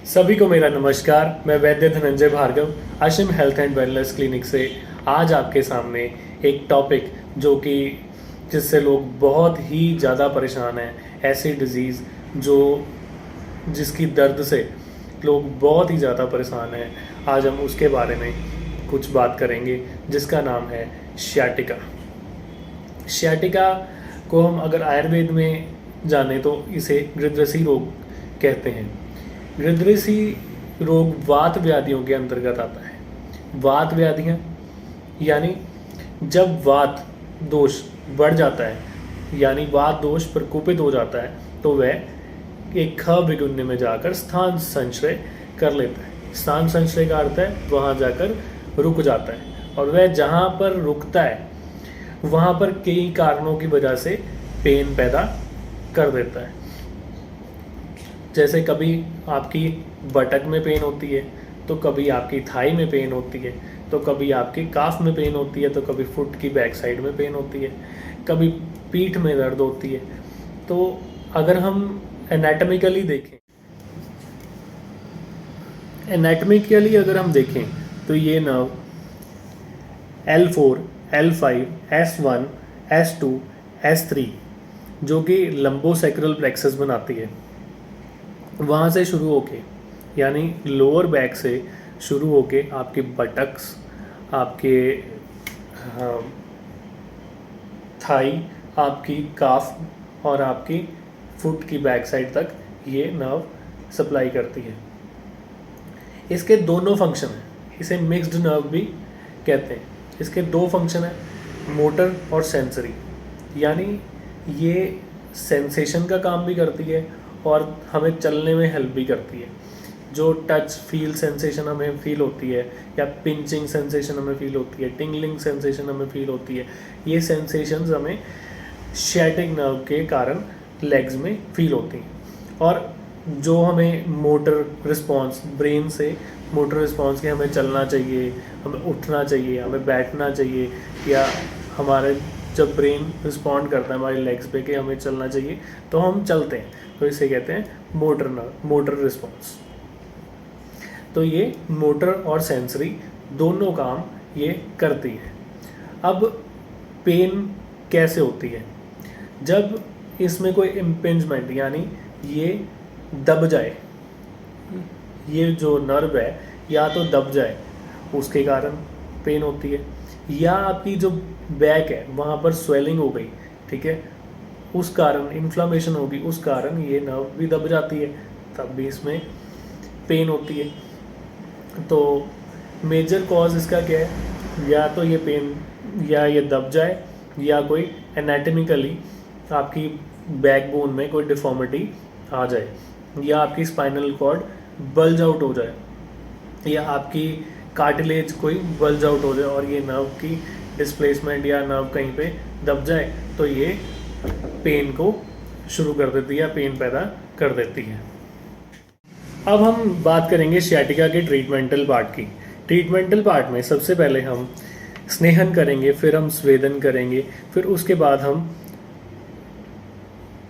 सभी को मेरा नमस्कार। मैं Vaidya Dhananjay Bhargava Ashim health and wellness clinic से आज आपके सामने एक टॉपिक जो कि जिससे लोग बहुत ही ज़्यादा परेशान हैं, ऐसी डिज़ीज़ जो जिसकी दर्द से लोग बहुत ही ज़्यादा परेशान हैं। आज हम उसके बारे में कुछ बात करेंगे जिसका नाम है शियाटिका। शियाटिका को हम अगर आयुर्वेद में जाने तो इसे गृध्रसी रोग कहते हैं। गृध्रसी रोग वात व्याधियों के अंतर्गत आता है। वात व्याधियाँ यानी जब वात दोष बढ़ जाता है यानी वात दोष प्रकोपित हो जाता है तो वह एक ख विगुण्य में जाकर स्थान संशय कर लेता है। स्थान संशय का अर्थ है वहाँ जाकर रुक जाता है, और वह जहाँ पर रुकता है वहाँ पर कई कारणों की वजह से पेन पैदा कर देता है। जैसे कभी आपकी बटक में पेन होती है, तो कभी आपकी थाई में पेन होती है, तो कभी आपकी काफ में पेन होती है, तो कभी फुट की बैक साइड में पेन होती है, कभी पीठ में दर्द होती है। तो अगर हम एनाटॉमिकली अगर हम देखें तो ये nerve L4, L5, S1, S2, S3 जो कि लंबोसेक्रल प्लेक्सस बनाती है, वहाँ से शुरू होके यानी लोअर बैक से शुरू होके आपके बटक्स, आपके थाई, आपकी काफ और आपकी फुट की बैक साइड तक ये नर्व सप्लाई करती है। इसके दोनों फंक्शन हैं, इसे मिक्स्ड नर्व भी कहते हैं। इसके दो फंक्शन हैं, मोटर और सेंसरी, यानी ये सेंसेशन का काम भी करती है और हमें चलने में हेल्प भी करती है। जो टच फील सेंसेशन हमें फील होती है या पिंचिंग सेंसेशन हमें फील होती है, टिंगलिंग सेंसेशन हमें फील होती है, ये सेंसेशंस हमें शियाटिक नर्व के कारण लेग्स में फील होती हैं। और जो हमें मोटर रिस्पॉन्स, ब्रेन से मोटर रिस्पॉन्स के हमें चलना चाहिए, हमें उठना चाहिए, हमें बैठना चाहिए, या हमारे जब ब्रेन रिस्पॉन्ड करता है हमारे लेग्स पे कि हमें चलना चाहिए तो हम चलते हैं, तो इसे कहते हैं मोटर रिस्पॉन्स। तो ये मोटर और सेंसरी दोनों काम ये करती है। अब पेन कैसे होती है? जब इसमें कोई इम्पिंजमेंट यानी ये दब जाए, ये जो नर्व है या तो दब जाए उसके कारण पेन होती है, या आपकी जो बैक है वहाँ पर स्वेलिंग हो गई, ठीक है, उस कारण इन्फ्लामेशन होगी, उस कारण ये नर्व भी दब जाती है, तब भी इसमें पेन होती है। तो मेजर कॉज इसका क्या है? या तो ये पेन या ये दब जाए, या कोई एनाटॉमिकली आपकी बैकबोन में कोई डिफॉर्मिटी आ जाए, या आपकी स्पाइनल कॉर्ड बल्ज आउट हो जाए, या आपकी कार्टिलेज कोई बल्ज आउट हो जाए और ये नर्व की डिस्प्लेसमेंट या नर्व कहीं पे दब जाए, तो ये पेन को शुरू कर देती है या पेन पैदा कर देती है। अब हम बात करेंगे शियाटिका के ट्रीटमेंटल पार्ट की। ट्रीटमेंटल पार्ट में सबसे पहले हम स्नेहन करेंगे, फिर हम स्वेदन करेंगे, फिर उसके बाद हम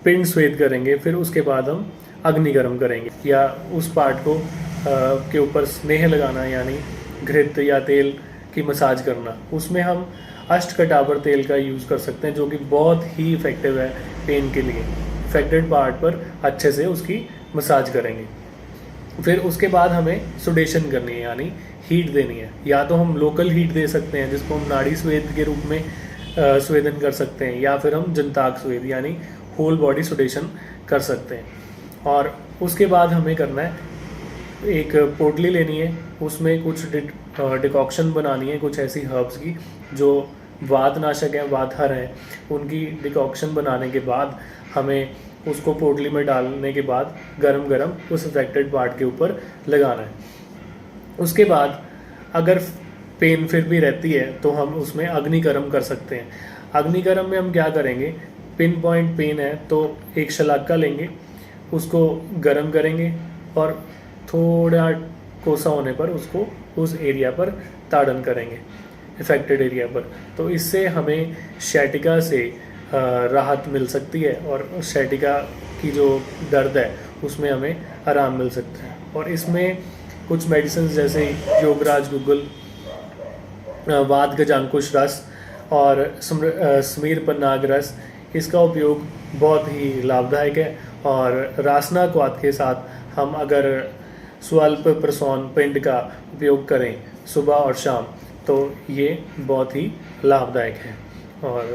पिंड स्वेद करेंगे, फिर उसके बाद हम अग्निगर्म करेंगे, या उस पार्ट को के ऊपर स्नेह लगाना यानी घृत या तेल की मसाज करना। उसमें हम अष्टकटावर तेल का यूज़ कर सकते हैं जो कि बहुत ही इफ़ेक्टिव है पेन के लिए। इफेक्टेड पार्ट पर अच्छे से उसकी मसाज करेंगे। फिर उसके बाद हमें सुडेशन करनी है यानी हीट देनी है। या तो हम लोकल हीट दे सकते हैं जिसको हम नाड़ी स्वेद के रूप में स्वेदन कर सकते हैं, या फिर हम जनताक स्वेद यानी होल बॉडी सुडेशन कर सकते हैं। और उसके बाद हमें करना है, एक पोटली लेनी है, उसमें कुछ डिकॉक्शन बनानी है, कुछ ऐसी हर्ब्स की जो वातनाशक हैं, वातहर हैं, उनकी डिकॉक्शन बनाने के बाद हमें उसको पोटली में डालने के बाद गरम गरम उस अफेक्टेड पार्ट के ऊपर लगाना है। उसके बाद अगर पेन फिर भी रहती है तो हम उसमें अग्निगर्म कर सकते हैं। अग्निगर्म में हम क्या करेंगे, पिन पॉइंट पेन है तो एक शलाका लेंगे, उसको गरम करेंगे और थोड़ा कोसा होने पर उसको उस एरिया पर ताड़न करेंगे, इफेक्टेड एरिया पर। तो इससे हमें शियाटिका से राहत मिल सकती है और शियाटिका की जो दर्द है उसमें हमें आराम मिल सकता है। और इसमें कुछ मेडिसिन जैसे योगराज गुग्गुल, वात गजांकुश रस और समीर पन्नाग रस, इसका उपयोग बहुत ही लाभदायक है। और रासना क्वाथ के साथ हम अगर स्वल्प प्रसौन पिंड का उपयोग करें सुबह और शाम तो ये बहुत ही लाभदायक है। और